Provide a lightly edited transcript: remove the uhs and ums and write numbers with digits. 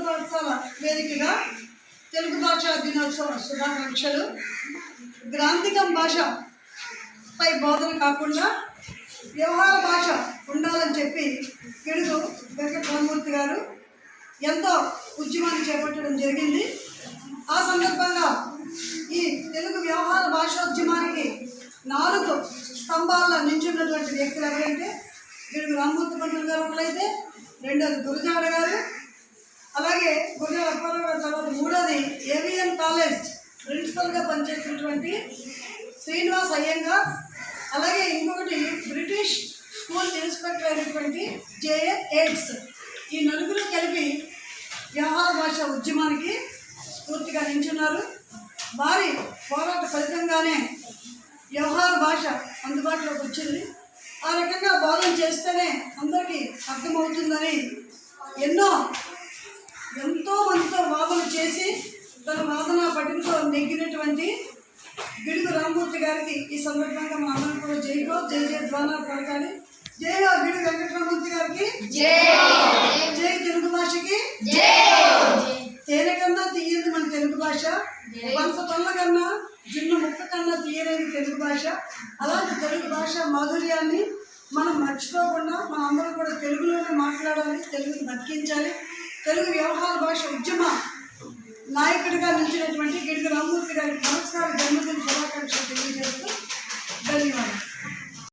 పాఠశాల వేదికగా తెలుగు భాషా దినోత్సవ శుభాకాంక్షలు. గ్రాంథికం భాషపై బోధన కాకుండా వ్యవహార భాష ఉండాలని చెప్పి పిడుగు వెంకటరామూర్తి గారు ఎంతో ఉద్యమాన్ని చేపట్టడం జరిగింది. ఆ సందర్భంగా ఈ తెలుగు వ్యవహార భాషోద్యమానికి 4 స్తంభాల్లో నించున్నటువంటి వ్యక్తులు ఎవరంటే పిడుగు రామూర్తి పంతులు గారు ఒకరైతే, రెండోది గురజాడ గారు, అలాగే గురజాడ అప్పారావు గారు, తర్వాత మూడోది ఏవిఎన్ కాలేజ్ ప్రిన్సిపల్గా పనిచేస్తున్నటువంటి శ్రీనివాస్ అయ్యంగార్, అలాగే ఇంకొకటి బ్రిటిష్ స్కూల్ ఇన్స్పెక్టర్ అయినటువంటి జేఏ ఎయిడ్స్. ఈ 4 కలిపి వ్యవహార భాష ఉద్యమానికి స్ఫూర్తిగా నించున్నారు. వారి పోరాట ఫలితంగానే వ్యవహార భాష అందుబాటులోకి వచ్చింది. ఆ రకంగా బోధన చేస్తేనే అందరికీ అర్థమవుతుందని ఎంతో మందితో వాదన చేసి తన వాదన పట్టికతో నెగ్గినటువంటి పిడుగు రామూర్తి గారికి ఈ సందర్భంగా మా అందరం కూడా జైలో జై జయ ధ్వానాలు పలకాలి. జైలో పిడుగు వెంకటరామూర్తి గారికి జై, తెలుగు భాషకి తేనె కన్నా తీయదు మన తెలుగు భాష, పంచతొల్ల కన్నా జున్ను ముక్క కన్నా తీయలేని తెలుగు భాష. అలాంటి తెలుగు భాష మాధుర్యాన్ని మనం మర్చిపోకుండా మన అందరం కూడా తెలుగులోనే మాట్లాడాలి, తెలుగుని బతికించాలి. తెలుగు వ్యవహార భాష ఉద్యమ నాయకుడిగా నిలిచినటువంటి పిడుగు రామూర్తి గారికి మరొకసారి జన్మదిన శుభాకాంక్షలు తెలియజేస్తూ ధన్యవాదాలు.